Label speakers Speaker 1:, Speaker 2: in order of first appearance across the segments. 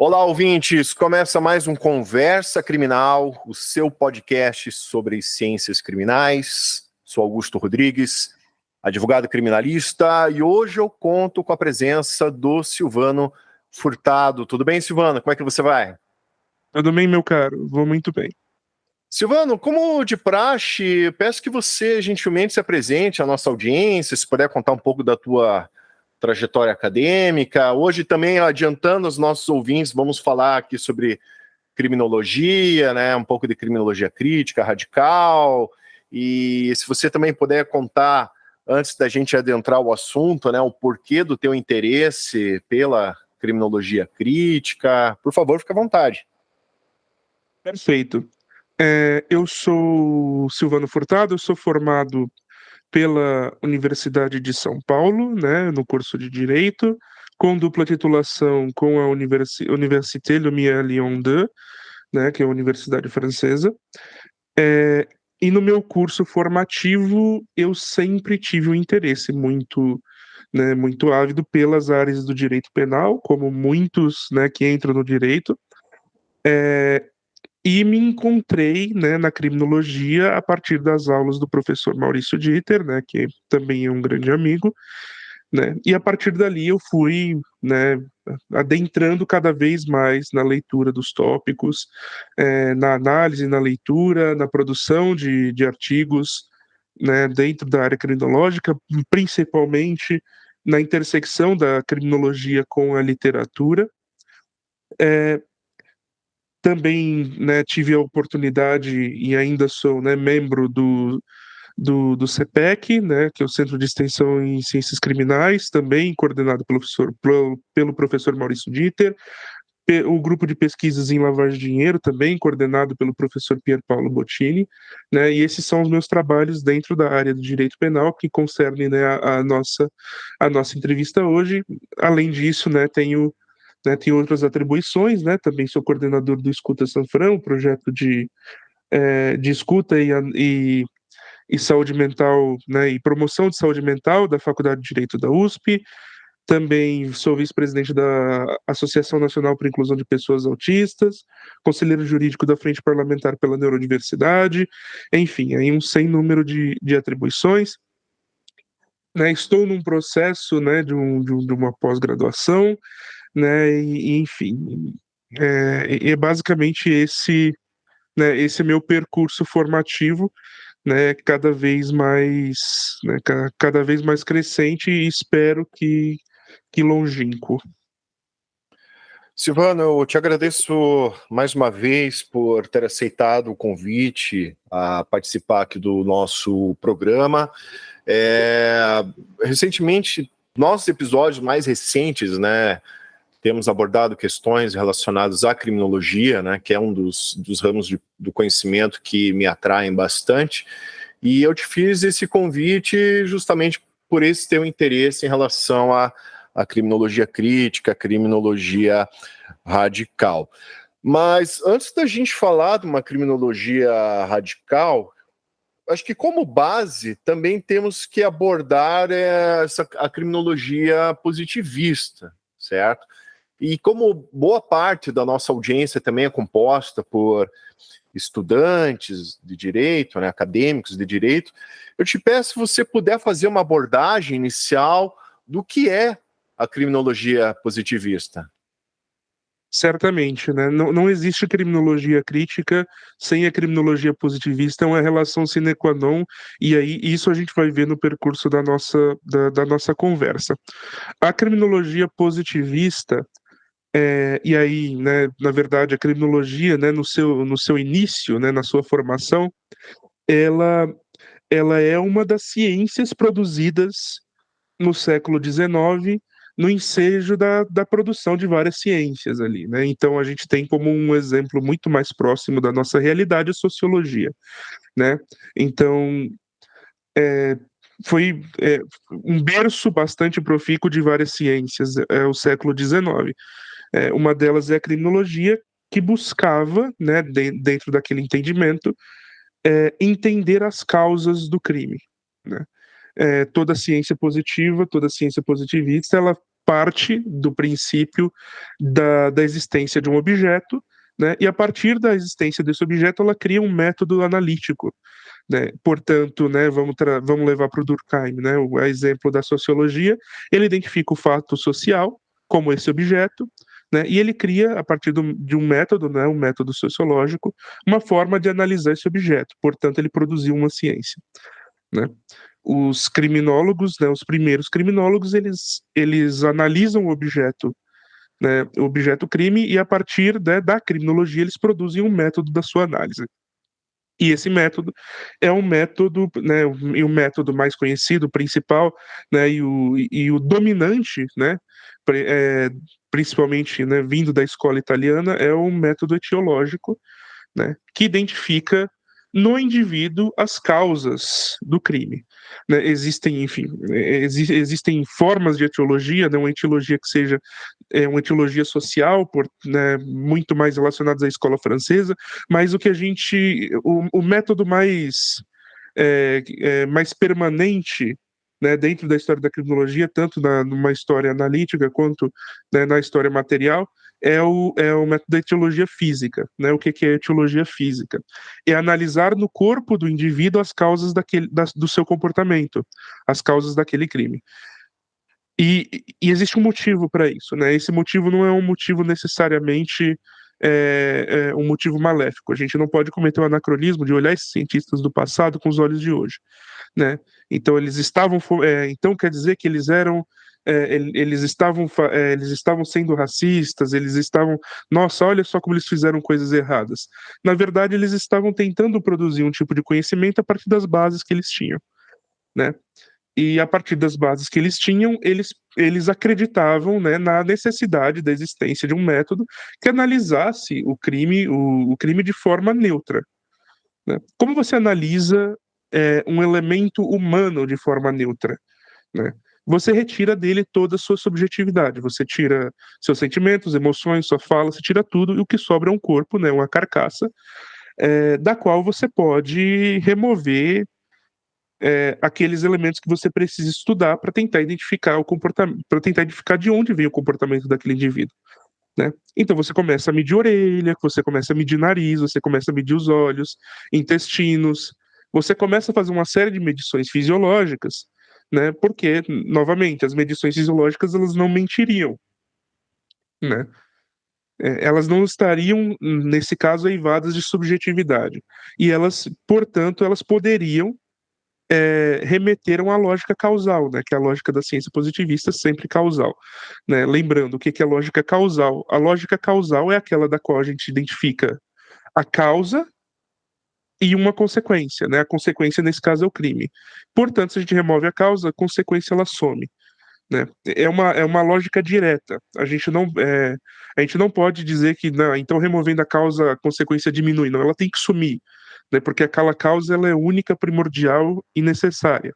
Speaker 1: Olá, ouvintes! Começa mais um Conversa Criminal, o seu podcast sobre ciências criminais. Sou Augusto Rodrigues, advogado criminalista, e hoje eu conto com a presença do Silvano Furtado. Tudo bem, Silvano? Como é que você vai?
Speaker 2: Tudo bem, meu caro? Vou muito bem.
Speaker 1: Silvano, como de praxe, peço que você gentilmente se apresente à nossa audiência, se puder contar um pouco da tua trajetória acadêmica. Hoje também, adiantando os nossos ouvintes, vamos falar aqui sobre criminologia, né, um pouco de criminologia crítica, radical, e se você também puder contar, antes da gente adentrar o assunto, né, o porquê do teu interesse pela criminologia crítica, por favor, fique à vontade.
Speaker 2: Perfeito. Eu sou Silvano Furtado, eu sou formado pela Universidade de São Paulo, né, no curso de Direito, com dupla titulação com a Université Lumière Lyon 2, né, que é a universidade francesa. E no meu curso formativo, eu sempre tive um interesse muito, né, muito ávido pelas áreas do direito penal, como muitos, né, que entram no direito. E me encontrei, né, na criminologia a partir das aulas do professor Maurício Dieter, né, que também é um grande amigo, né, e a partir dali eu fui, né, adentrando cada vez mais na leitura dos tópicos, na análise, na leitura, na produção de artigos, né, dentro da área criminológica, principalmente na intersecção da criminologia com a literatura. Também, né, tive a oportunidade e ainda sou, né, membro do CEPEC, né, que é o Centro de Extensão em Ciências Criminais, também coordenado pelo professor Maurício Dieter, o grupo de pesquisas em lavagem de dinheiro, também coordenado pelo professor Pier Paolo Bottini, né, e esses são os meus trabalhos dentro da área do direito penal, que concerne, né, a nossa entrevista hoje. Além disso, né, tem outras atribuições, né? Também sou coordenador do Escuta Sanfrão, projeto de escuta e saúde mental, né? E promoção de saúde mental da Faculdade de Direito da USP. Também sou vice-presidente da Associação Nacional para a Inclusão de Pessoas Autistas, conselheiro jurídico da Frente Parlamentar pela Neurodiversidade, enfim, aí um sem número de atribuições. Né, estou num processo, né, de uma pós-graduação, né, enfim, é basicamente esse é meu percurso formativo, né, cada vez mais crescente e espero que longínquo.
Speaker 1: Silvano, eu te agradeço mais uma vez por ter aceitado o convite a participar aqui do nosso programa. Recentemente, nossos episódios mais recentes, né, temos abordado questões relacionadas à criminologia, né, que é um dos ramos do conhecimento que me atraem bastante, e eu te fiz esse convite justamente por esse teu interesse em relação à criminologia crítica, à criminologia radical. Mas antes da gente falar de uma criminologia radical, acho que como base também temos que abordar a criminologia positivista, certo? E como boa parte da nossa audiência também é composta por estudantes de direito, né, acadêmicos de direito, eu te peço se você puder fazer uma abordagem inicial do que é a criminologia positivista.
Speaker 2: Certamente, né? Não existe criminologia crítica sem a criminologia positivista, é uma relação sine qua non, e aí isso a gente vai ver no percurso da nossa conversa. A criminologia positivista, e aí, né, na verdade, a criminologia, né, no seu início, né, na sua formação, ela, ela é uma das ciências produzidas no século XIX, no ensejo da produção de várias ciências ali, né? Então a gente tem como um exemplo muito mais próximo da nossa realidade a sociologia, né? Então é, foi um berço bastante profícuo de várias ciências, o século XIX. Uma delas é a criminologia, que buscava, né, dentro daquele entendimento, entender as causas do crime, né? Toda ciência positiva, toda ciência positivista, ela parte do princípio da existência de um objeto, né? E a partir da existência desse objeto, ela cria um método analítico, né? Portanto, né, vamos levar para o Durkheim, né, o exemplo da sociologia. Ele identifica o fato social como esse objeto, né, e ele cria, a partir de um método, né, um método sociológico, uma forma de analisar esse objeto. Portanto, ele produziu uma ciência, né? Os criminólogos, né, os primeiros criminólogos, eles analisam o objeto, né, o objeto crime, e a partir, né, da criminologia eles produzem um método da sua análise. E esse método é um método, né, e o método mais conhecido, principal, né, e o dominante, né, principalmente, né, vindo da escola italiana, é o método etiológico, né, que identifica no indivíduo as causas do crime, né? Existem, enfim, existem formas de etiologia, né? Uma etiologia que seja uma etiologia social, né, muito mais relacionadas à escola francesa, mas o método mais permanente, né, dentro da história da criminologia, tanto numa história analítica quanto, né, na história material, é o método da etiologia física, né? O que é etiologia física? É analisar no corpo do indivíduo as causas do seu comportamento, as causas daquele crime. E existe um motivo para isso, né? Esse motivo não é um motivo necessariamente um motivo maléfico. A gente não pode cometer o anacronismo de olhar esses cientistas do passado com os olhos de hoje, né? Então então quer dizer que eles estavam sendo racistas, nossa, olha só como eles fizeram coisas erradas. Na verdade, eles estavam tentando produzir um tipo de conhecimento a partir das bases que eles tinham, né? E a partir das bases que eles tinham, eles acreditavam, né, na necessidade da existência de um método que analisasse o crime de forma neutra, né? Como você analisa um elemento humano de forma neutra, né? Você retira dele toda a sua subjetividade, você tira seus sentimentos, emoções, sua fala, você tira tudo, e o que sobra é um corpo, né, uma carcaça, da qual você pode remover aqueles elementos que você precisa estudar para tentar identificar o comportamento, para tentar identificar de onde vem o comportamento daquele indivíduo, né? Então você começa a medir orelha, você começa a medir nariz, você começa a medir os olhos, intestinos, você começa a fazer uma série de medições fisiológicas, né? Porque, novamente, as medições fisiológicas elas não mentiriam, né? Elas não estariam, nesse caso, eivadas de subjetividade. E elas, portanto, elas poderiam remeteram à lógica causal, né, que é a lógica da ciência positivista sempre causal, né? Lembrando o que é lógica causal. A lógica causal é aquela da qual a gente identifica a causa e uma consequência, né? A consequência nesse caso é o crime. Portanto, se a gente remove a causa, a consequência ela some, né? É uma lógica direta. A gente não pode dizer que não, então removendo a causa, a consequência diminui. Não, ela tem que sumir, né? Porque aquela causa ela é única, primordial e necessária,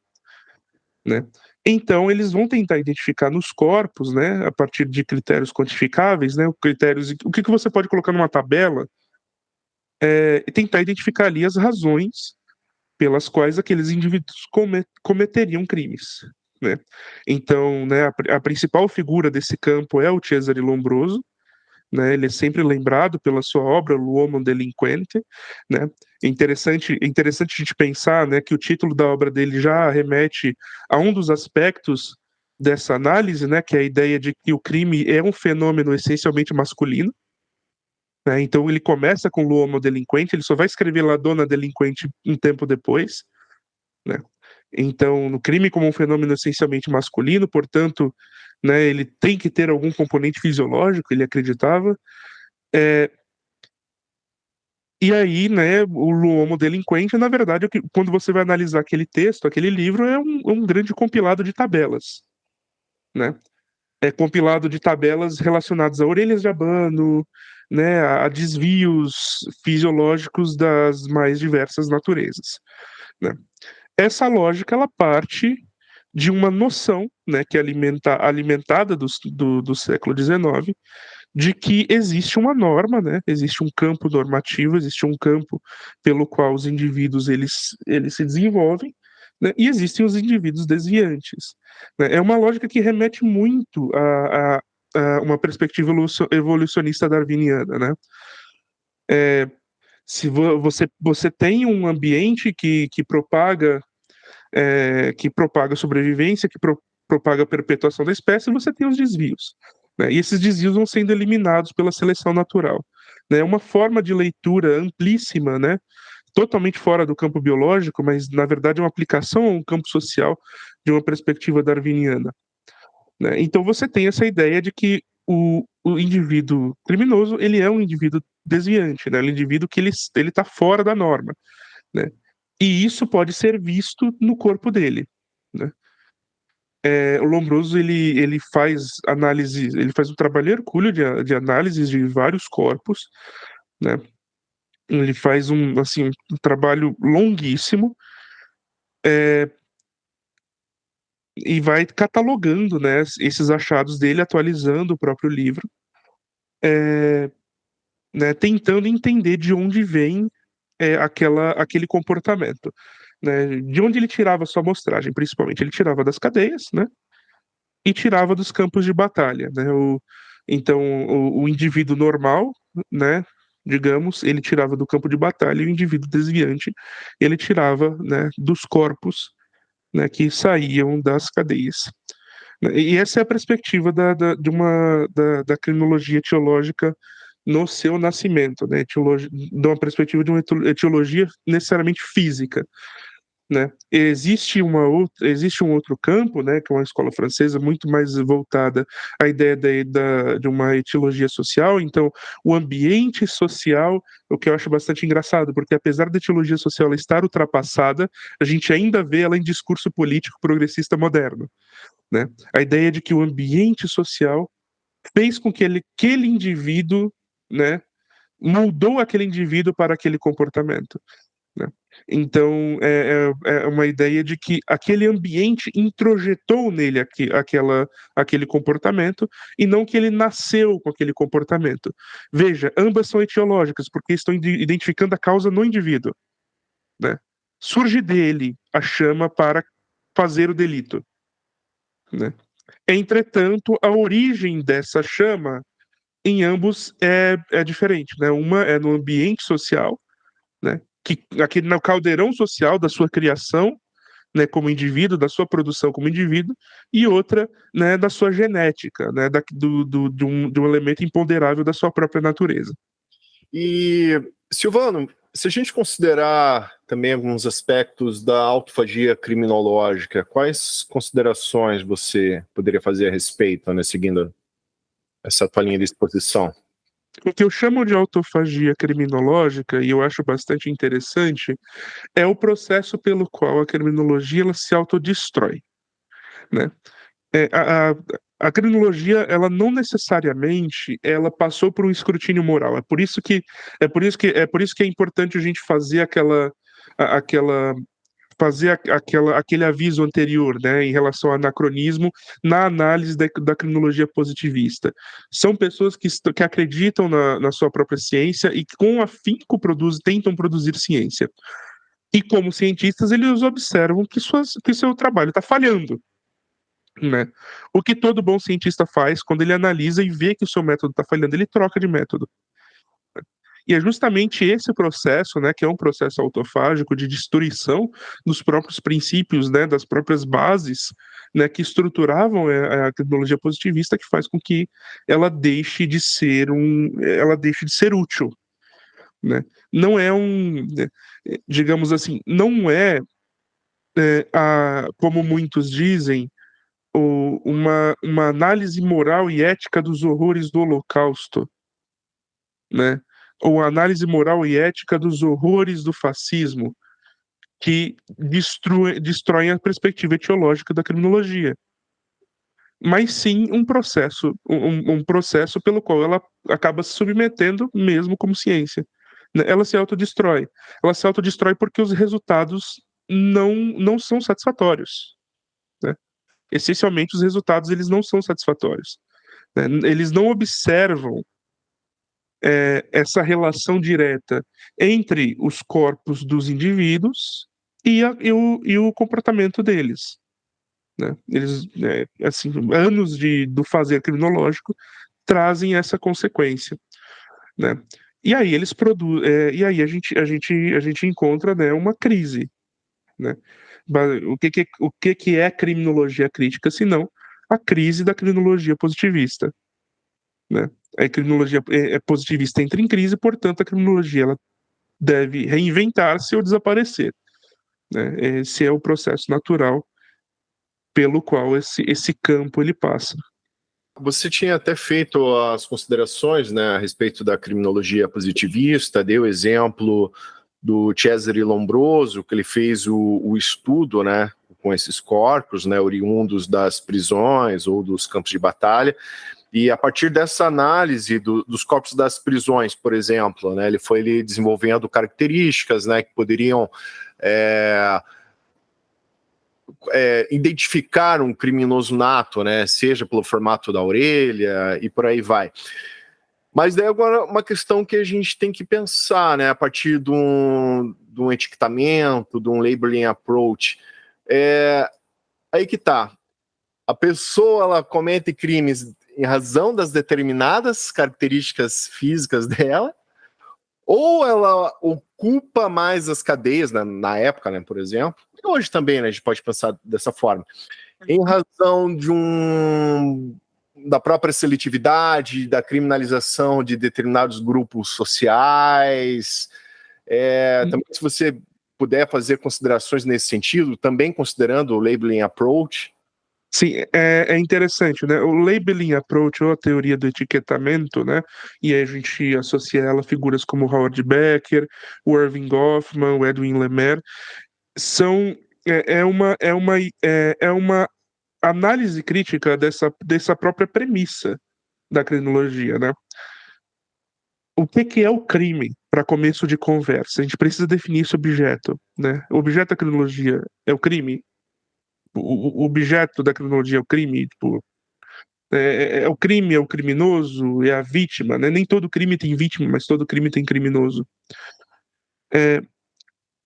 Speaker 2: né? Então eles vão tentar identificar nos corpos, né, a partir de critérios quantificáveis, né, o que você pode colocar numa tabela, e tentar identificar ali as razões pelas quais aqueles indivíduos cometeriam crimes, né? Então, né, a principal figura desse campo é o Cesare Lombroso, né? Ele é sempre lembrado pela sua obra L'Uomo Delinquente, né? É interessante a gente pensar, né, que o título da obra dele já remete a um dos aspectos dessa análise, né, que é a ideia de que o crime é um fenômeno essencialmente masculino, né? Então ele começa com L'Uomo Delinquente, ele só vai escrever La Donna Delinquente um tempo depois, né? Então, no crime como um fenômeno essencialmente masculino, portanto, né, ele tem que ter algum componente fisiológico, ele acreditava. E aí, né, o L'Uomo Delinquente, na verdade, quando você vai analisar aquele texto, aquele livro, é um grande compilado de tabelas, né? É compilado de tabelas relacionadas a orelhas de abano, né, a desvios fisiológicos das mais diversas naturezas, né? Essa lógica, ela parte de uma noção, né, que é alimentada do século XIX, de que existe uma norma, né, existe um campo normativo, existe um campo pelo qual os indivíduos eles se desenvolvem, né? E existem os indivíduos desviantes, né? É uma lógica que remete muito a uma perspectiva evolucionista darwiniana, né? Se você tem um ambiente que propaga sobrevivência, propaga a perpetuação da espécie, você tem os desvios, né? E esses desvios vão sendo eliminados pela seleção natural, né? É uma forma de leitura amplíssima, né? Totalmente fora do campo biológico, mas na verdade é uma aplicação a um campo social de uma perspectiva darwiniana, né? Então você tem essa ideia de que o indivíduo criminoso ele é um indivíduo desviante, né? Um indivíduo que ele está fora da norma, né? E isso pode ser visto no corpo dele, né? O Lombroso ele faz análise, ele faz um trabalho hercúleo de análises de vários corpos, né? Ele faz um trabalho longuíssimo, e vai catalogando, né, esses achados dele, atualizando o próprio livro, né, tentando entender de onde vem aquele comportamento, né, de onde ele tirava sua amostragem, principalmente ele tirava das cadeias, né, e tirava dos campos de batalha, né, então o indivíduo normal, né, digamos, ele tirava do campo de batalha e o indivíduo desviante ele tirava, né, dos corpos, né, que saíam das cadeias. E essa é a perspectiva da criminologia etiológica no seu nascimento, né? De uma perspectiva de uma etiologia necessariamente física, né? Existe um outro campo, né, que é uma escola francesa muito mais voltada à ideia de uma etiologia social. Então, o ambiente social, o que eu acho bastante engraçado, porque apesar da etiologia social ela estar ultrapassada, a gente ainda vê ela em discurso político progressista moderno, né? A ideia de que o ambiente social fez com que aquele indivíduo, né, moldou aquele indivíduo para aquele comportamento, né? Então, é uma ideia de que aquele ambiente introjetou nele aquele comportamento e não que ele nasceu com aquele comportamento. Veja, ambas são etiológicas, porque estão identificando a causa no indivíduo, né? Surge dele a chama para fazer o delito, né? Entretanto, a origem dessa chama em ambos é diferente, né? Uma é no ambiente social, né? Que aqui no caldeirão social da sua criação, né? Como indivíduo, da sua produção como indivíduo, e outra, né? Da sua genética, né? De um elemento imponderável da sua própria natureza.
Speaker 1: E, Silvano, se a gente considerar também alguns aspectos da autofagia criminológica, quais considerações você poderia fazer a respeito, né, seguindo essa tua linha de exposição?
Speaker 2: O que eu chamo de autofagia criminológica, e eu acho bastante interessante, é o processo pelo qual a criminologia ela se autodestrói, né? É, a criminologia, ela não necessariamente ela passou por um escrutínio moral. É por isso que é importante a gente fazer aquele aviso anterior, né, em relação ao anacronismo na análise da criminologia positivista. São pessoas que acreditam na sua própria ciência e que com afinco tentam produzir ciência. E como cientistas, eles observam que seu trabalho está falhando, né? O que todo bom cientista faz quando ele analisa e vê que o seu método está falhando, ele troca de método. E é justamente esse processo, né, que é um processo autofágico de destruição dos próprios princípios, né, das próprias bases, né, que estruturavam a tecnologia positivista, que faz com que ela deixe de ser útil, né? Não é digamos assim, não como muitos dizem, uma análise moral e ética dos horrores do Holocausto, né? Ou análise moral e ética dos horrores do fascismo, que destroem a perspectiva etiológica da criminologia. Mas sim um processo pelo qual ela acaba se submetendo mesmo como ciência, né? Ela se autodestrói. Ela se autodestrói porque os resultados não são satisfatórios, né? Essencialmente, os resultados eles não são satisfatórios, né? Eles não observam essa relação direta entre os corpos dos indivíduos e o comportamento deles, né? Eles, assim, anos do fazer criminológico trazem essa consequência, né? E aí eles produzem, e aí a gente encontra, né, uma crise, né? O que é criminologia crítica, se não a crise da criminologia positivista, né? A criminologia positivista entra em crise, portanto a criminologia ela deve reinventar-se ou desaparecer, né? Esse é o processo natural pelo qual esse campo ele passa.
Speaker 1: Você tinha até feito as considerações, né, a respeito da criminologia positivista, deu exemplo do Cesare Lombroso, que ele fez o estudo, né, com esses corpos, né, oriundos das prisões ou dos campos de batalha, e a partir dessa análise dos corpos das prisões, por exemplo, né, ele foi desenvolvendo características, né, que poderiam identificar um criminoso nato, né, seja pelo formato da orelha e por aí vai. Mas daí agora uma questão que a gente tem que pensar, né, a partir de um etiquetamento, de um labeling approach, aí que tá. A pessoa ela comete crimes em razão das determinadas características físicas dela, ou ela ocupa mais as cadeias, na época, né, por exemplo, e hoje também, né, a gente pode pensar dessa forma, em razão da própria seletividade, da criminalização de determinados grupos sociais. Também, se você puder fazer considerações nesse sentido, também considerando o labeling approach.
Speaker 2: Sim, é interessante, né? O labeling approach, ou a teoria do etiquetamento, né? E aí a gente associa ela a figuras como Howard Becker, o Irving Goffman, o Edwin Lemaire, são uma análise crítica dessa própria premissa da criminologia, né? O que é o crime para começo de conversa? A gente precisa definir esse objeto, né? O objeto da criminologia é o crime? O objeto da criminologia é o crime? Tipo, é o crime, é o criminoso, é a vítima, né? Nem todo crime tem vítima, mas todo crime tem criminoso.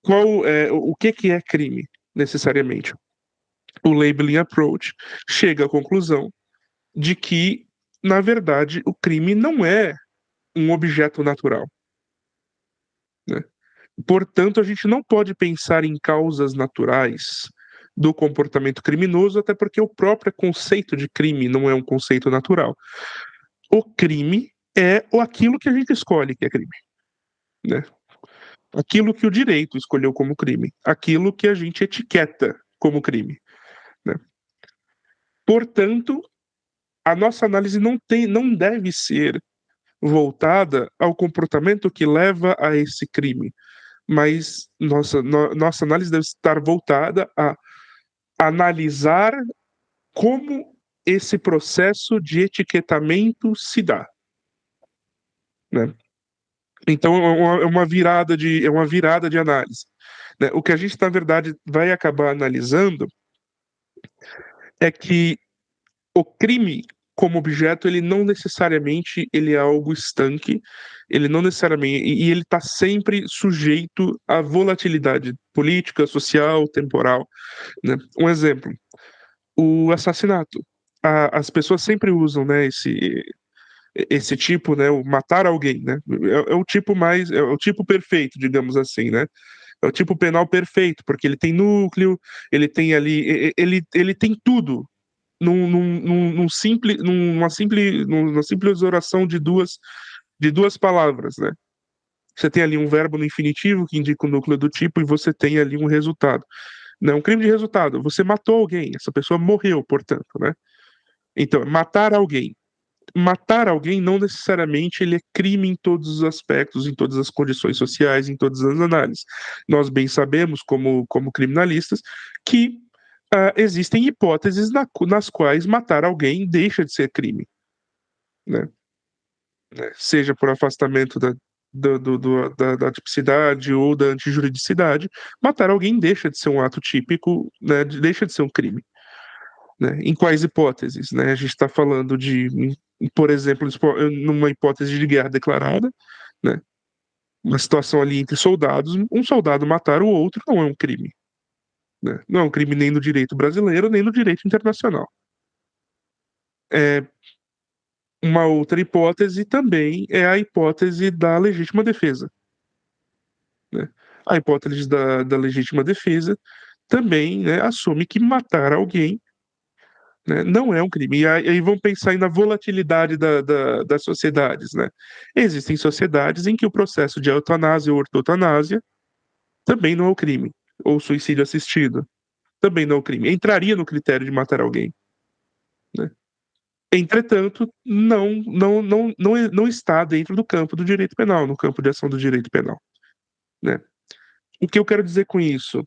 Speaker 2: O que é crime, necessariamente? O labeling approach chega à conclusão de que, na verdade, o crime não é um objeto natural, né? Portanto, a gente não pode pensar em causas naturais do comportamento criminoso, até porque o próprio conceito de crime não é um conceito natural. O crime é aquilo que a gente escolhe que é crime, né? Aquilo que o direito escolheu como crime, aquilo que a gente etiqueta como crime, né? Portanto, a nossa análise não deve ser voltada ao comportamento que leva a esse crime, mas nossa análise deve estar voltada a analisar como esse processo de etiquetamento se dá, né? Então é uma virada de análise, né? O que a gente na verdade vai acabar analisando é que o crime como objeto ele não necessariamente ele é algo estanque, ele não necessariamente e ele está sempre sujeito à volatilidade política, social, temporal, né? Um exemplo, o assassinato. As pessoas sempre usam, né, esse tipo, né, o matar alguém, né, é o tipo é o tipo perfeito, digamos assim, né, é o tipo penal perfeito, porque ele tem núcleo, ele tem ali, ele tem tudo numa simples oração de duas palavras, né. Você tem ali um verbo no infinitivo que indica o núcleo do tipo e você tem ali um resultado. Não é um crime de resultado, você matou alguém, essa pessoa morreu, portanto, né. Então, matar alguém. Matar alguém não necessariamente ele é crime em todos os aspectos, em todas as condições sociais, em todas as análises. Nós bem sabemos, como criminalistas, que existem hipóteses nas quais matar alguém deixa de ser crime, né? Seja por afastamento da tipicidade ou da antijuridicidade, matar alguém deixa de ser um ato típico, né? Deixa de ser um crime. Né? Em quais hipóteses? Né? A gente está falando por exemplo, numa hipótese de guerra declarada, né? Uma situação ali entre soldados, um soldado matar o outro não é um crime. né? Não é um crime nem no direito brasileiro, nem no direito internacional. Uma outra hipótese também é a hipótese da legítima defesa, né? A hipótese da legítima defesa também, né, assume que matar alguém, né, não é um crime. E aí vamos pensar aí na volatilidade das sociedades, né? Existem sociedades em que o processo de eutanásia ou ortotanásia também não é um crime, ou suicídio assistido também não é um crime. Entraria no critério de matar alguém, né? Entretanto, não está dentro do campo do direito penal, no campo de ação do direito penal, né? O que eu quero dizer com isso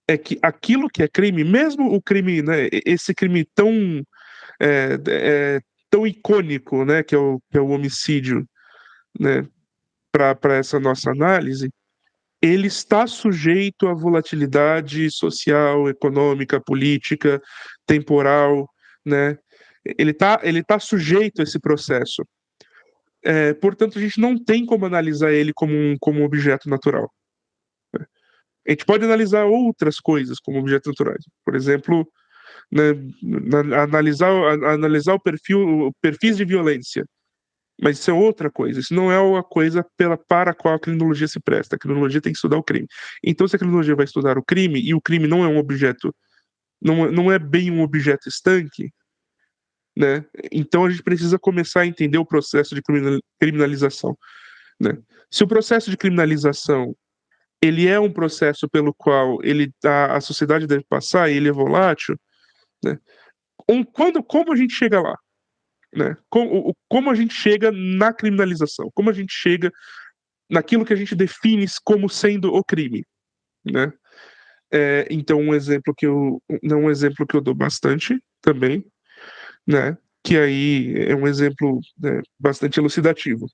Speaker 2: é que aquilo que é crime, mesmo o crime, né, esse crime é, tão icônico, né, que é o homicídio, né, para essa nossa análise, ele está sujeito à volatilidade social, econômica, política, temporal, né? Ele tá sujeito a esse processo. Portanto, a gente não tem como analisar ele como um objeto natural. A gente pode analisar outras coisas como objetos naturais. Por exemplo, né, analisar perfis de violência. Mas isso é outra coisa. Isso não é a coisa para a qual a criminologia se presta. A criminologia tem que estudar o crime. Então, se a criminologia vai estudar o crime, e o crime não é um objeto, não é bem um objeto estanque, né? Então a gente precisa começar a entender o processo de criminalização, né? Se o processo de criminalização ele é um processo pelo qual a sociedade deve passar, e ele é volátil, né? Como a gente chega lá, né? Como a gente chega na criminalização? Como a gente chega naquilo que a gente define como sendo o crime, né? Então um exemplo que eu dou bastante também, né? Que aí é um exemplo, né, bastante elucidativo.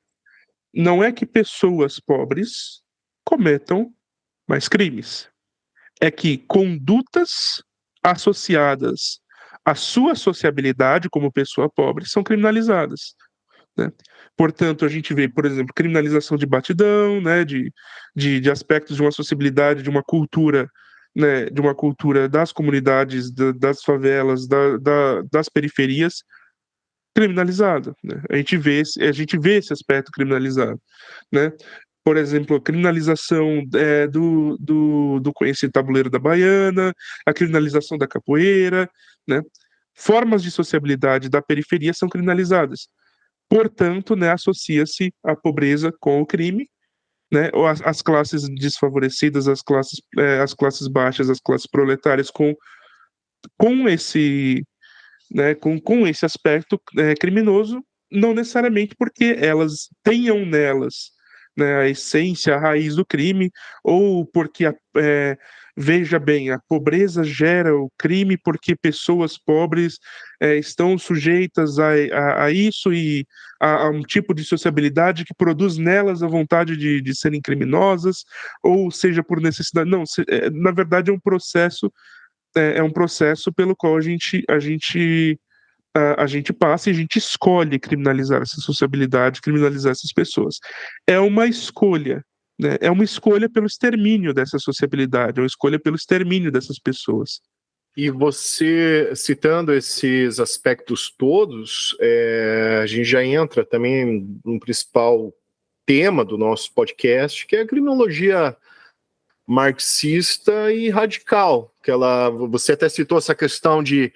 Speaker 2: Não é que pessoas pobres cometam mais crimes, é que condutas associadas à sua sociabilidade como pessoa pobre são criminalizadas, né? Portanto, a gente vê, por exemplo, criminalização de batidão, né, de aspectos de uma sociabilidade, de uma cultura, né, de uma cultura das comunidades, das favelas, das periferias, criminalizado, né? A gente vê esse aspecto criminalizado, né? Por exemplo, a criminalização do conhecido tabuleiro da baiana, a criminalização da capoeira, né? Formas de sociabilidade da periferia são criminalizadas. Portanto, né, associa-se a pobreza com o crime, né, ou as classes desfavorecidas, as classes baixas, as classes proletárias com esse, né, com esse aspecto criminoso, não necessariamente porque elas tenham nelas, né, a essência, a raiz do crime, ou porque veja bem, a pobreza gera o crime porque pessoas pobres estão sujeitas a isso e a um tipo de sociabilidade que produz nelas a vontade de serem criminosas, ou seja por necessidade. Não, na verdade é um processo pelo qual a gente passa e a gente escolhe criminalizar essa sociabilidade, criminalizar essas pessoas. É uma escolha, né? É uma escolha pelo extermínio dessa sociabilidade, é uma escolha pelo extermínio dessas pessoas.
Speaker 1: E você, citando esses aspectos todos, a gente já entra também no principal tema do nosso podcast, que é a criminologia marxista e radical. Você até citou essa questão de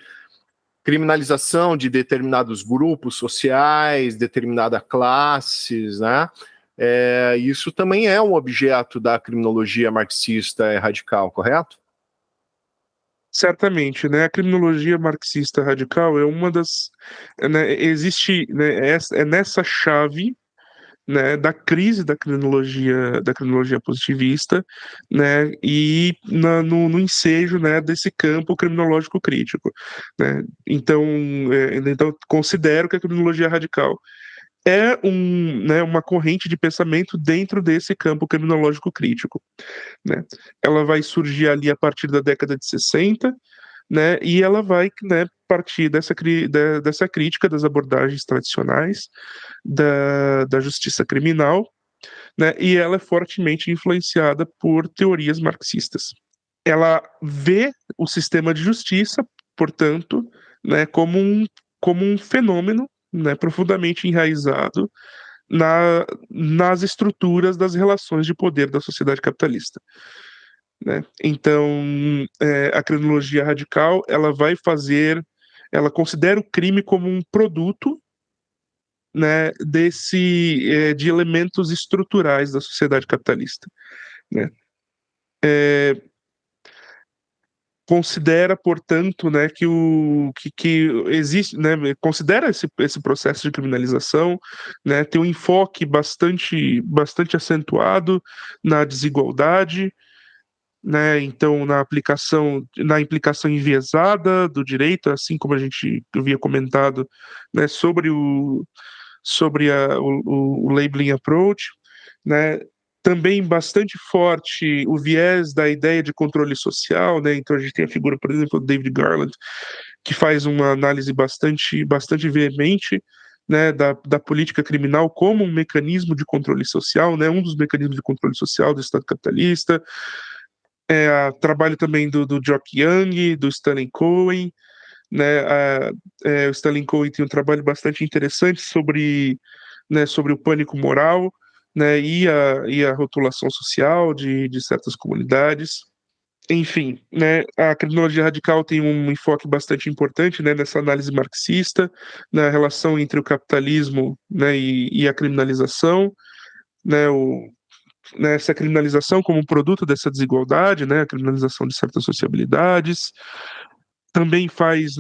Speaker 1: criminalização de determinados grupos sociais, determinadas classes, né? Isso também é um objeto da criminologia marxista e radical, correto?
Speaker 2: Certamente, né? A criminologia marxista radical é uma das, né, existe, né, é nessa chave, né, da crise da criminologia positivista, né, e no ensejo, né, desse campo criminológico crítico, né? Então considero que a criminologia radical é né, uma corrente de pensamento dentro desse campo criminológico crítico, né? Ela vai surgir ali a partir da década de 60, né, e ela vai, né, partir dessa crítica das abordagens tradicionais da justiça criminal, né, e ela é fortemente influenciada por teorias marxistas. ela vê o sistema de justiça, portanto, né, como um fenômeno, né, profundamente enraizado nas estruturas das relações de poder da sociedade capitalista, né? Então, a criminologia radical, ela considera o crime como um produto, né, de elementos estruturais da sociedade capitalista, né? Considera, portanto, né, que existe, né, considera esse processo de criminalização, né, tem um enfoque bastante acentuado na desigualdade, né, então na implicação enviesada do direito, assim como a gente havia comentado, né, sobre o labeling approach, né, também bastante forte o viés da ideia de controle social, né? Então a gente tem a figura, por exemplo, do David Garland, que faz uma análise bastante veemente, né, da política criminal como um mecanismo de controle social, né, um dos mecanismos de controle social do Estado capitalista. Trabalho também do Jock Young, do Stanley Cohen, né, o Stanley Cohen tem um trabalho bastante interessante sobre o pânico moral, né, e a rotulação social de certas comunidades. Enfim, né, a criminologia radical tem um enfoque bastante importante, né, nessa análise marxista, na relação entre o capitalismo, né, e a criminalização, né, essa criminalização como produto dessa desigualdade, né, a criminalização de certas sociabilidades. Também faz,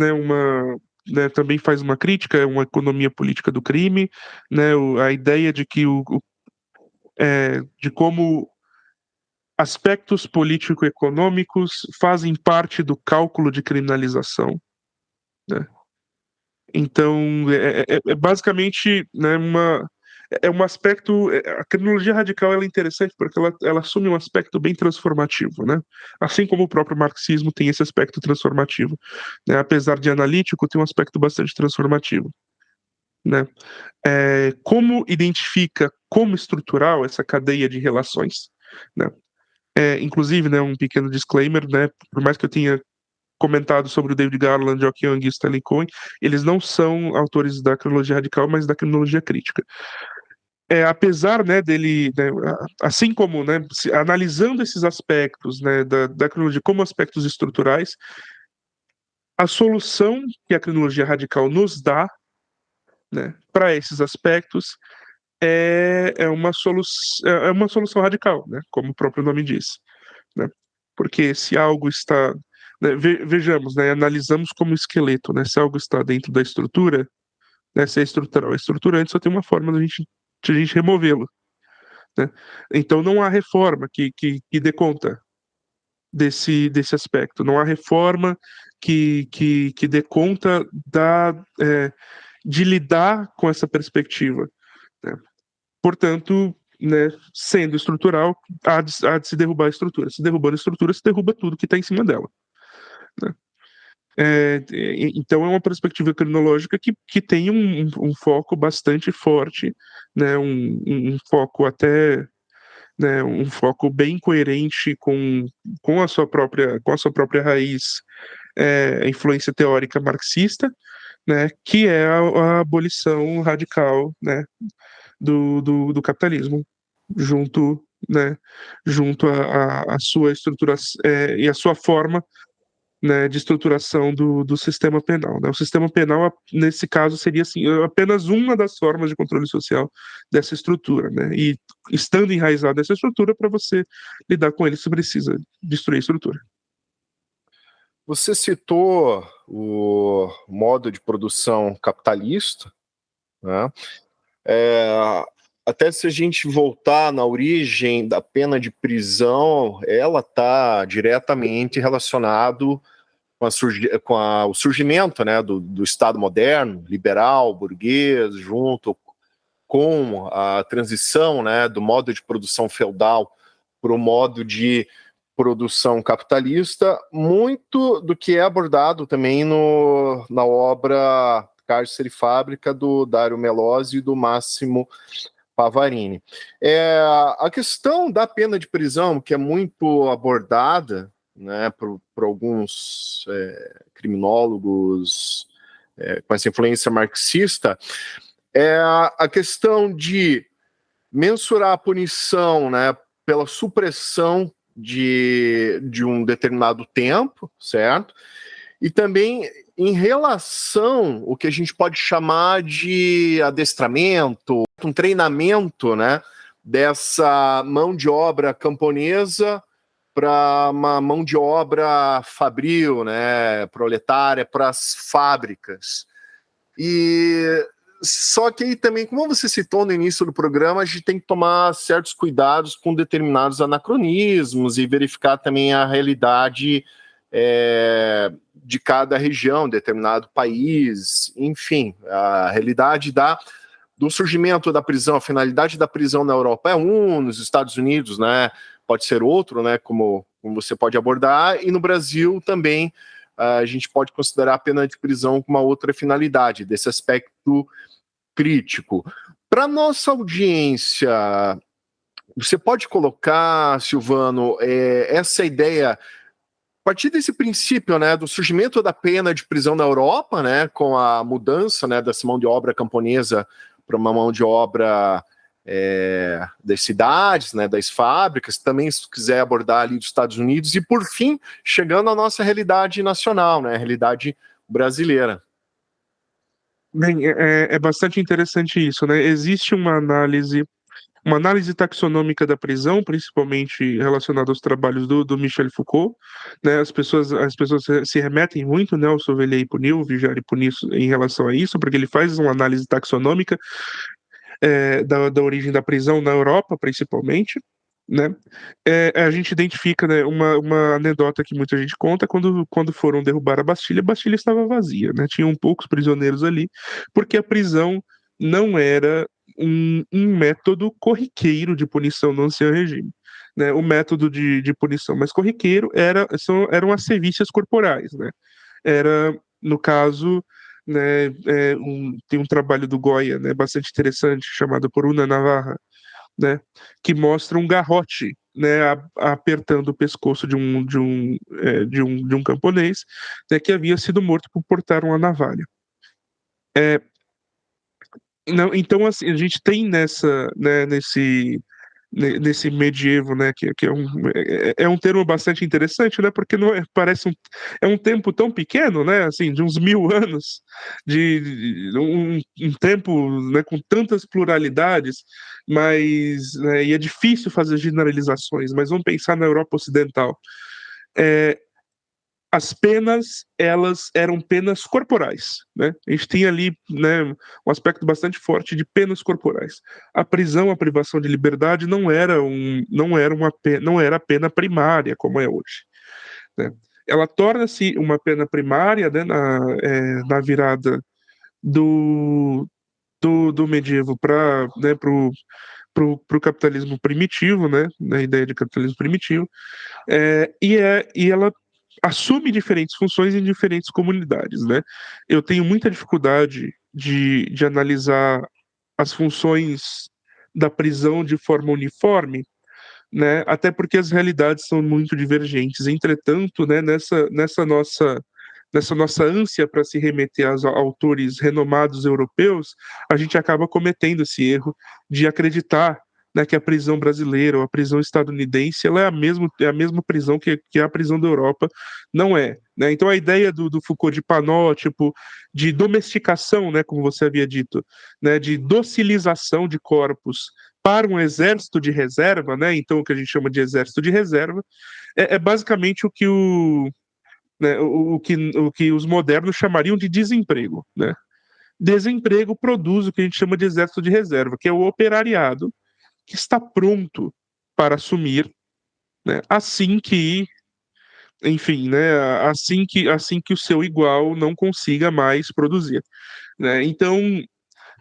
Speaker 2: também faz uma crítica a uma economia política do crime, né, a ideia de que de como aspectos político-econômicos fazem parte do cálculo de criminalização, né? Então, é basicamente, né, um aspecto. A criminologia radical ela é interessante porque ela assume um aspecto bem transformativo, né? Assim como o próprio marxismo tem esse aspecto transformativo, né? Apesar de analítico, tem um aspecto bastante transformativo, né? Como identifica como estrutural essa cadeia de relações, né? Inclusive, né, um pequeno disclaimer, né? Por mais que eu tenha comentado sobre o David Garland, Jock Young e Stanley Cohen, eles não são autores da criminologia radical, mas da criminologia crítica. Apesar, né, dele, né, assim como, né, analisando esses aspectos, né, da criminologia como aspectos estruturais, a solução que a criminologia radical nos dá, né, para esses aspectos é uma solução radical, né, como o próprio nome diz, né, porque se algo está, né, vejamos, né, analisamos como esqueleto, né, se algo está dentro da estrutura, né, se é estrutural, é estruturante, só tem uma forma de a gente removê-lo, né? Então não há reforma que dê conta desse aspecto, não há reforma que dê conta de lidar com essa perspectiva, né? Portanto, né, sendo estrutural, há de se derrubar a estrutura. Se derrubando a estrutura, se derruba tudo que está em cima dela, né? Então é uma perspectiva crinológica que tem um foco bastante forte, né, um foco até, né, um foco bem coerente com a sua própria raiz, a influência teórica marxista, né, que é a abolição radical, né, do capitalismo, junto, né, junto à sua estrutura, e a sua forma, né, de estruturação do sistema penal, né? O sistema penal, nesse caso, seria assim, apenas uma das formas de controle social dessa estrutura, né? E estando enraizado nessa estrutura, para você lidar com ele, você precisa destruir a estrutura.
Speaker 1: Você citou o modo de produção capitalista, né? Até se a gente voltar na origem da pena de prisão, ela está diretamente relacionado com o surgimento, né, do Estado moderno, liberal, burguês, junto com a transição, né, do modo de produção feudal para o modo de produção capitalista, muito do que é abordado também na obra Cárcere e Fábrica, do Dario Melozzi e do Máximo Pavarini. A questão da pena de prisão, que é muito abordada, né, por alguns criminólogos com essa influência marxista, é a questão de mensurar a punição, né, pela supressão de um determinado tempo, certo? E também em relação ao que a gente pode chamar de adestramento, um treinamento, né, dessa mão de obra camponesa para uma mão de obra fabril, né, proletária, para as fábricas. E só que aí também, como você citou no início do programa, a gente tem que tomar certos cuidados com determinados anacronismos e verificar também a realidade de cada região, determinado país, enfim, a realidade do surgimento da prisão, a finalidade da prisão na Europa é nos Estados Unidos, né, pode ser outro, né, como você pode abordar, e no Brasil também a gente pode considerar a pena de prisão com uma outra finalidade, desse aspecto crítico. Para nossa audiência, você pode colocar, Silvano, essa ideia, a partir desse princípio, né, do surgimento da pena de prisão na Europa, né, com a mudança, né, dessa mão de obra camponesa para uma mão de obra das cidades, né, das fábricas, também se quiser abordar ali dos Estados Unidos, e por fim, chegando à nossa realidade nacional, né, a realidade brasileira.
Speaker 2: Bem, é bastante interessante isso, né? Existe uma análise taxonômica da prisão, principalmente relacionada aos trabalhos do Michel Foucault, né? As pessoas se remetem muito, né, ao Surveiller e Punir, Vigiar e Punir em relação a isso, porque ele faz uma análise taxonômica da origem da prisão na Europa, principalmente, né? A gente identifica, né, uma anedota que muita gente conta: quando foram derrubar a Bastilha estava vazia, né? Tinham poucos prisioneiros ali, porque a prisão não era um método corriqueiro de punição no Ancien Regime. Né? O método de punição mais corriqueiro eram as sevícias corporais, né? Era, no caso, né, tem um trabalho do Goya, né, bastante interessante, chamado Por Una Navarra, né, que mostra um garrote, né, apertando o pescoço de um camponês, né, que havia sido morto por portar uma navalha. Não, então, assim, a gente tem nesse medievo, né, que é um termo bastante interessante, né, porque não parece é um tempo tão pequeno, né, assim, de uns 1000 anos, de um tempo, né, com tantas pluralidades, mas, né, e é difícil fazer generalizações, mas vamos pensar na Europa Ocidental. As penas, elas eram penas corporais, né? A gente tinha ali, né, um aspecto bastante forte de penas corporais. A prisão, a privação de liberdade não era a pena primária como é hoje, né? Ela torna-se uma pena primária, né, na virada do medievo para, né, pro capitalismo primitivo, né, na ideia de capitalismo primitivo, e ela assume diferentes funções em diferentes comunidades, né? Eu tenho muita dificuldade de analisar as funções da prisão de forma uniforme, né? Até porque as realidades são muito divergentes. Entretanto, né, nessa nossa ânsia para se remeter aos autores renomados europeus, a gente acaba cometendo esse erro de acreditar, né, que a prisão brasileira ou a prisão estadunidense ela é a mesma prisão que a prisão da Europa. Não é, né? Então a ideia do Foucault de panótipo, de domesticação, né, como você havia dito, né, de docilização de corpos para um exército de reserva, né, então o que a gente chama de exército de reserva, é basicamente né, o que os modernos chamariam de desemprego, né? Desemprego produz o que a gente chama de exército de reserva, que é o operariado que está pronto para assumir, né, assim que, enfim, né, assim que o seu igual não consiga mais produzir, né? Então,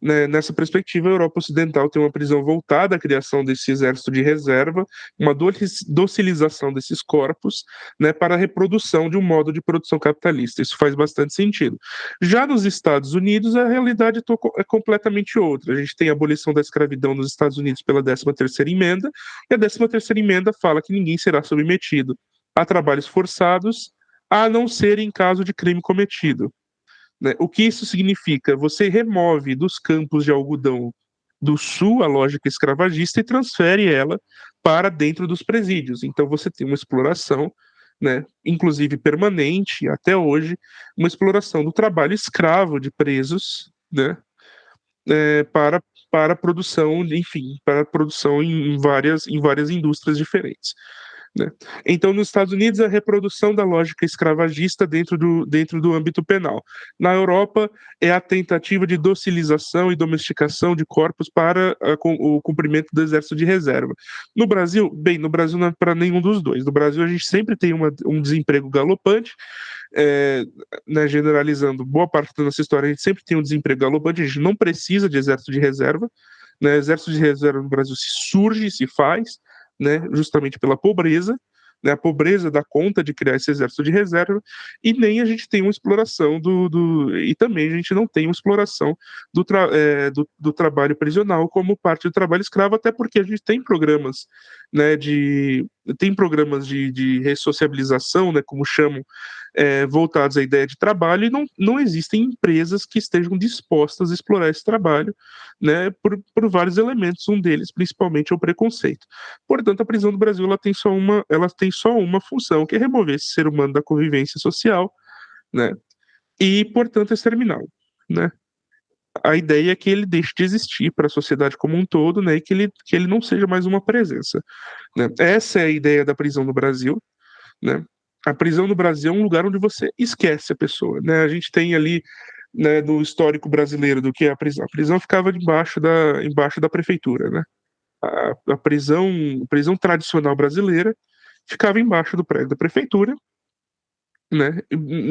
Speaker 2: né, nessa perspectiva, a Europa Ocidental tem uma prisão voltada à criação desse exército de reserva, uma docilização desses corpos, né, para a reprodução de um modo de produção capitalista. Isso faz bastante sentido. Já nos Estados Unidos, a realidade é completamente outra. A gente tem a abolição da escravidão nos Estados Unidos pela 13ª emenda, e a 13ª emenda fala que ninguém será submetido a trabalhos forçados, a não ser em caso de crime cometido, né? O que isso significa? Você remove dos campos de algodão do sul a lógica escravagista e transfere ela para dentro dos presídios. Então você tem uma exploração, né, inclusive permanente até hoje, uma exploração do trabalho escravo de presos, né, para produção, enfim, para produção em várias indústrias diferentes, né? Então, nos Estados Unidos, a reprodução da lógica escravagista dentro do âmbito penal. Na Europa, é a tentativa de docilização e domesticação de corpos para o cumprimento do exército de reserva. No Brasil, bem, no Brasil não é para nenhum dos dois. No Brasil, a gente sempre tem um desemprego galopante, né, generalizando boa parte da nossa história, a gente sempre tem um desemprego galopante, a gente não precisa de exército de reserva, né? Exército de reserva no Brasil se surge, se faz, né, justamente pela pobreza, né, a pobreza dá conta de criar esse exército de reserva, e nem a gente tem uma exploração e também a gente não tem uma exploração do trabalho prisional como parte do trabalho escravo, até porque a gente tem programas, né, de ressociabilização, né, como chamam, voltados à ideia de trabalho, e não existem empresas que estejam dispostas a explorar esse trabalho, né, por vários elementos, um deles principalmente é o preconceito. Portanto, a prisão do Brasil ela tem só uma função, que é remover esse ser humano da convivência social, né, e, portanto, exterminá-lo, né. A ideia é que ele deixe de existir para a sociedade como um todo, né, e que ele não seja mais uma presença, né. Essa é a ideia da prisão no Brasil, né. A prisão no Brasil é um lugar onde você esquece a pessoa, né. A gente tem ali, né, no histórico brasileiro do que é a prisão. A prisão ficava embaixo da prefeitura, né. A prisão tradicional brasileira ficava embaixo do prédio da prefeitura, né,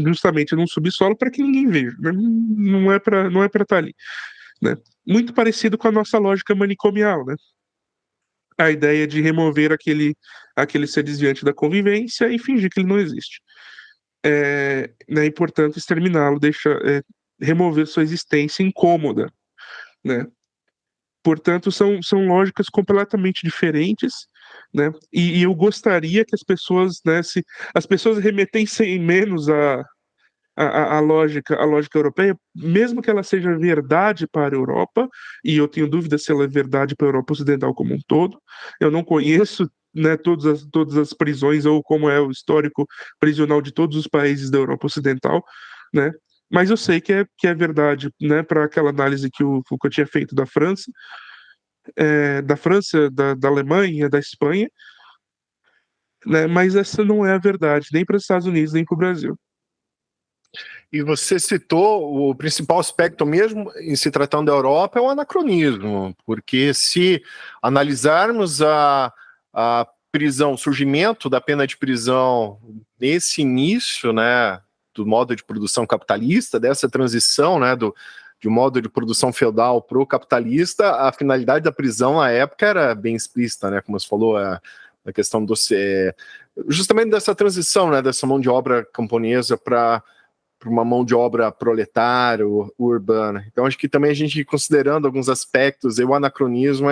Speaker 2: justamente num subsolo para que ninguém veja, né, não é para estar ali, né. Muito parecido com a nossa lógica manicomial, né. A ideia de remover aquele ser desviante da convivência e fingir que ele não existe. Né, e portanto exterminá-lo, remover sua existência incômoda, né. Portanto, são lógicas completamente diferentes, né, e eu gostaria que as pessoas, né, se as pessoas remetessem menos à lógica europeia, mesmo que ela seja verdade para a Europa, e eu tenho dúvida se ela é verdade para a Europa Ocidental como um todo. Eu não conheço, né, todas as prisões ou como é o histórico prisional de todos os países da Europa Ocidental, né, mas eu sei que é verdade, né, para aquela análise que o Foucault tinha feito da França, da Alemanha, da Espanha, né, mas essa não é a verdade, nem para os Estados Unidos, nem para o Brasil.
Speaker 1: E você citou o principal aspecto mesmo em se tratando da Europa é o anacronismo, porque se analisarmos a prisão, o surgimento da pena de prisão nesse início, né, do modo de produção capitalista, dessa transição, né, de um modo de produção feudal para o capitalista, a finalidade da prisão na época era bem explícita, né, como você falou, a questão justamente dessa transição, né, dessa mão de obra camponesa para uma mão de obra proletária, urbana. Então, acho que também a gente, considerando alguns aspectos, o anacronismo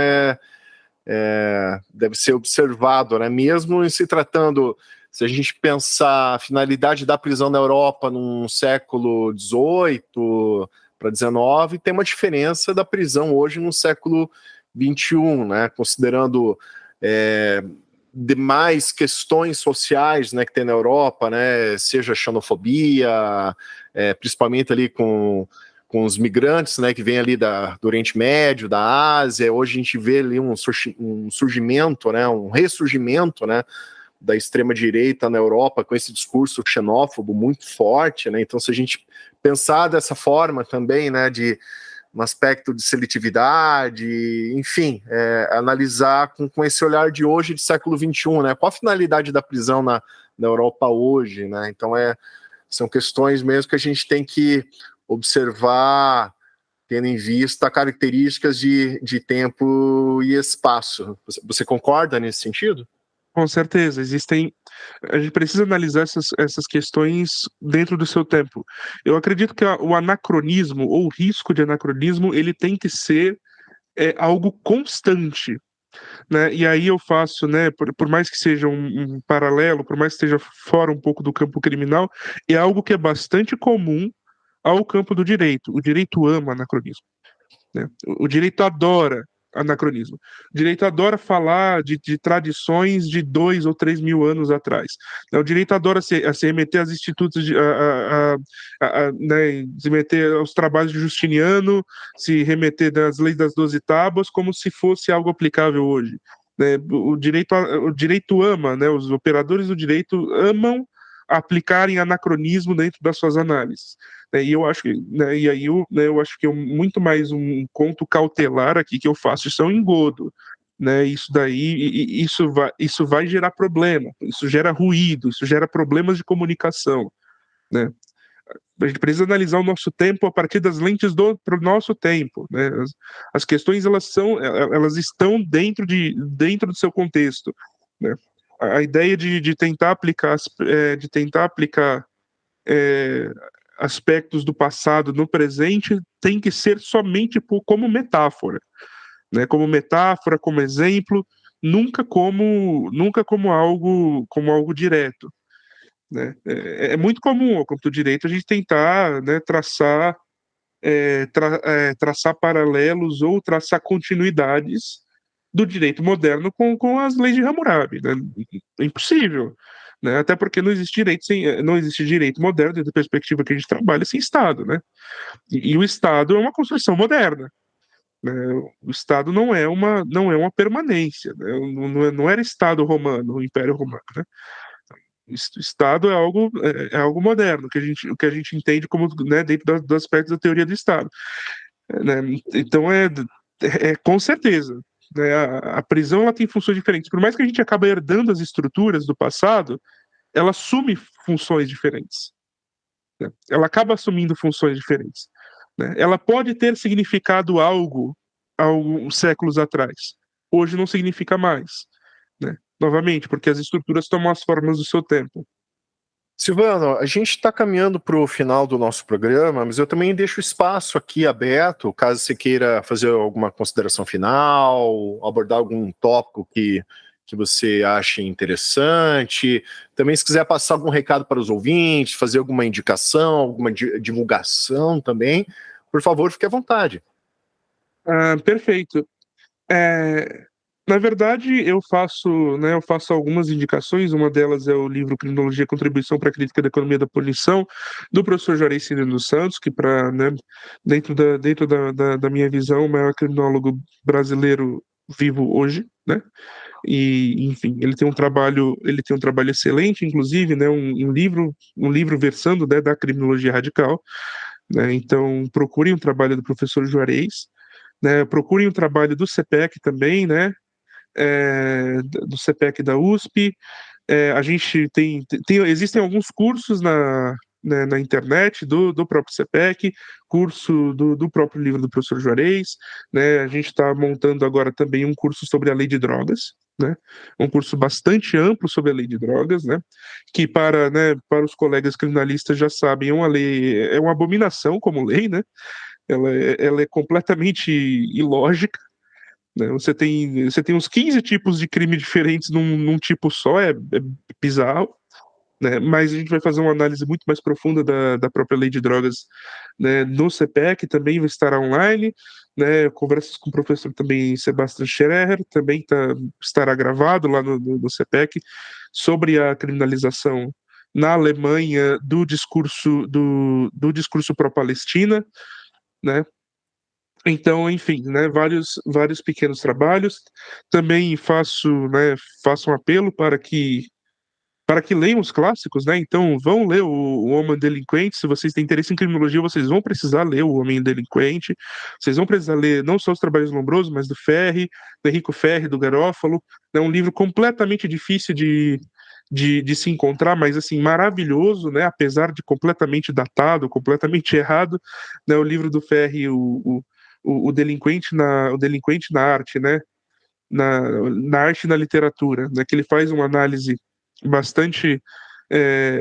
Speaker 1: deve ser observado, né? Mesmo em se tratando, se a gente pensar a finalidade da prisão na Europa num século XVIII para XIX, tem uma diferença da prisão hoje no século XXI, né? Considerando demais questões sociais, né, que tem na Europa, né, seja xenofobia, principalmente ali com os migrantes, né, que vêm ali do Oriente Médio, da Ásia. Hoje a gente vê ali um surgimento, né, um ressurgimento, né, da extrema-direita na Europa com esse discurso xenófobo muito forte, né. Então, se a gente pensar dessa forma também, né, de um aspecto de seletividade, enfim, analisar com esse olhar de hoje, de século XXI, né? Qual a finalidade da prisão na Europa hoje, né? Então, são questões mesmo que a gente tem que observar, tendo em vista características de tempo e espaço. Você concorda nesse sentido?
Speaker 2: Com certeza, a gente precisa analisar essas questões dentro do seu tempo. Eu acredito que o anacronismo, ou o risco de anacronismo, ele tem que ser algo constante, né? E aí eu faço, né, por mais que seja um paralelo, por mais que esteja fora um pouco do campo criminal, é algo que é bastante comum ao campo do direito. O direito ama anacronismo, né? O direito adora anacronismo. O direito adora falar de tradições de 2 ou 3 mil anos atrás. O direito adora se remeter aos institutos, né, se remeter aos trabalhos de Justiniano, se remeter das leis das 12 tábuas, como se fosse algo aplicável hoje. Né? O direito ama, né, os operadores do direito amam aplicarem anacronismo dentro das suas análises. E eu acho que, né, e aí eu acho que é muito mais um conto cautelar aqui que eu faço, isso é um engodo, né? Isso daí, isso vai gerar problema, isso gera ruído, isso gera problemas de comunicação, né? A gente precisa analisar o nosso tempo a partir das lentes do pro nosso tempo, né? As questões elas estão dentro do seu contexto, né? A ideia de tentar aplicar é, aspectos do passado no presente tem que ser somente como metáfora, né? Como metáfora, como exemplo, nunca como algo direto, né? É muito comum ao campo do direito a gente tentar, né, traçar paralelos ou traçar continuidades do direito moderno com as leis de Hammurabi, né? É impossível, né? Até porque não existe direito moderno desde a perspectiva que a gente trabalha sem Estado, né? E o Estado é uma construção moderna, né? O Estado não é uma permanência, né? Não era Estado romano, o Império Romano, né? O Estado é algo moderno, que a gente entende como, né, dentro dos aspectos da teoria do Estado, né? Então com certeza, né, a prisão ela tem funções diferentes. Por mais que a gente acabe herdando as estruturas do passado, ela assume funções diferentes, né? Ela acaba assumindo funções diferentes, né? Ela pode ter significado algo há alguns séculos atrás, hoje não significa mais, né? Novamente, porque as estruturas tomam as formas do seu tempo.
Speaker 1: Silvano, a gente está caminhando para o final do nosso programa, mas eu também deixo espaço aqui aberto, caso você queira fazer alguma consideração final, abordar algum tópico que você ache interessante. Também, se quiser passar algum recado para os ouvintes, fazer alguma indicação, alguma divulgação também, por favor, fique à vontade.
Speaker 2: Perfeito. É, Na verdade, eu faço algumas indicações. Uma delas é o livro Criminologia, Contribuição para a Crítica da Economia da Punição, do professor Juarez Cirino dos Santos, que, né, dentro da minha visão, o maior criminólogo brasileiro vivo hoje, né? E, enfim, ele tem um trabalho excelente, inclusive, né, um livro versando, né, da criminologia radical, né? Então, procurem o trabalho do professor Juarez, né? Procurem o trabalho do CPEC também, né? Do CPEC da USP. A gente existem alguns cursos na internet do próprio CPEC, curso do próprio livro do professor Juarez, né? A gente está montando agora também um curso sobre a lei de drogas, né? Um curso bastante amplo sobre a lei de drogas, né? Que para os colegas criminalistas já sabem, é uma lei, é uma abominação como lei, né? Ela é completamente ilógica, né? Você tem uns 15 tipos de crime diferentes num tipo só, é bizarro, né? Mas a gente vai fazer uma análise muito mais profunda da própria lei de drogas, né, no CPEC, também vai estar online, né? Conversas com o professor também Sebastian Scherer, também estará gravado lá no CPEC, sobre a criminalização na Alemanha do discurso pró-Palestina, né? Então, enfim, né, vários pequenos trabalhos. Também faço um apelo para que leiam os clássicos, né? Então, vão ler o Homem Delinquente. Se vocês têm interesse em criminologia, vocês vão precisar ler o Homem Delinquente. Vocês vão precisar ler não só os trabalhos de Lombroso, mas do Ferri, do Enrico Ferri, do Garofalo. É um livro completamente difícil de se encontrar, mas assim maravilhoso, né? Apesar de completamente datado, completamente errado, né? O livro do Ferri, o delinquente na arte, né? Na arte e na literatura, né? Que ele faz uma análise bastante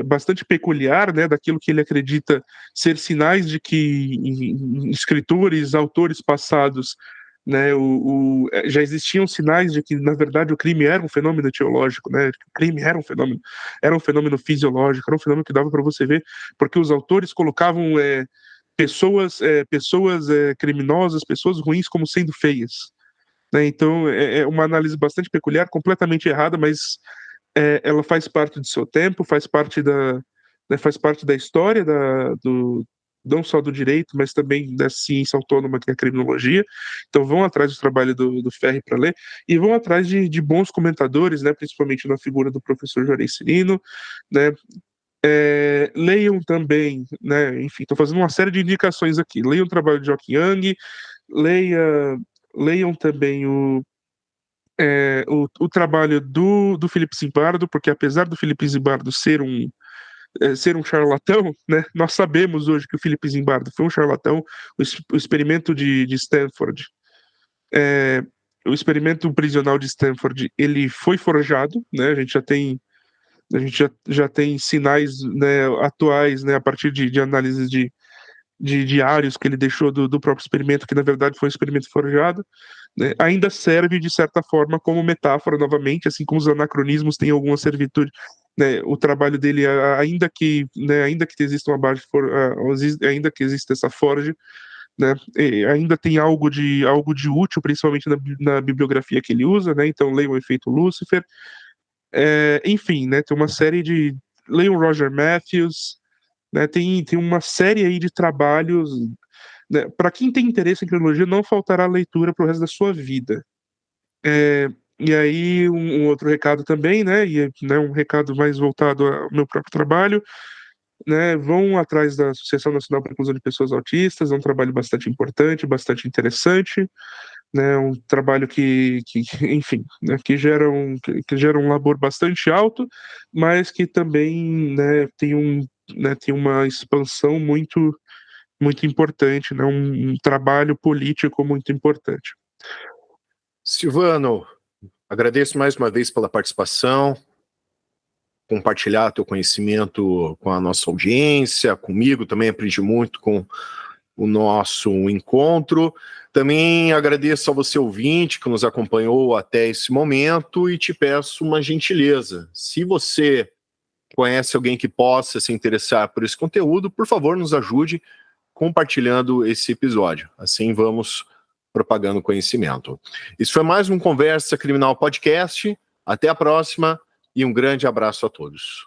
Speaker 2: bastante peculiar, né? Daquilo que ele acredita ser sinais de que escritores, autores passados né, já existiam sinais de que, na verdade, o crime era um fenômeno etiológico, né, o crime era um fenômeno fisiológico, era um fenômeno que dava para você ver, porque os autores colocavam pessoas criminosas, pessoas ruins como sendo feias, né, então é uma análise bastante peculiar, completamente errada, mas ela faz parte do seu tempo, faz parte da história não só do direito, mas também da ciência autônoma que é a criminologia. Então vão atrás do trabalho do Ferri para ler, e vão atrás de bons comentadores, né, principalmente na figura do professor Juarez Cirino, né. Leiam também, né, enfim, estou fazendo uma série de indicações aqui. Leiam o trabalho de Jock Young, leiam também o trabalho do Felipe Zimbardo, porque apesar do Felipe Zimbardo ser um charlatão, né, nós sabemos hoje que o Felipe Zimbardo foi um charlatão. O experimento de Stanford, o experimento prisional de Stanford, ele foi forjado, né, a gente já tem sinais, né, atuais, né, a partir de análises de diários que ele deixou do próprio experimento, que na verdade foi um experimento forjado, né, ainda serve de certa forma como metáfora novamente, assim como os anacronismos têm alguma servitude, né, o trabalho dele, ainda que exista uma base, ainda que exista essa forja, né, ainda tem algo de útil, principalmente na bibliografia que ele usa, né, então leia o Efeito Lúcifer, enfim, né, tem uma série de... Leiam Roger Matthews, né, tem uma série aí de trabalhos, né, para quem tem interesse em criminologia, não faltará leitura para o resto da sua vida. E aí, um outro recado também, né, né, um recado mais voltado ao meu próprio trabalho, né, vão atrás da Associação Nacional para a Inclusão de Pessoas Autistas, é um trabalho bastante importante, bastante interessante, né, um trabalho enfim, né, que gera um labor bastante alto, mas que também, né, tem uma expansão muito muito importante, né, um trabalho político muito importante.
Speaker 1: Silvano, agradeço mais uma vez pela participação, compartilhar teu conhecimento com a nossa audiência, comigo, também aprendi muito com o nosso encontro. Também agradeço a você, ouvinte, que nos acompanhou até esse momento, e te peço uma gentileza. Se você conhece alguém que possa se interessar por esse conteúdo, por favor, nos ajude compartilhando esse episódio. Assim vamos propagando conhecimento. Isso foi mais um Conversa Criminal Podcast. Até a próxima e um grande abraço a todos.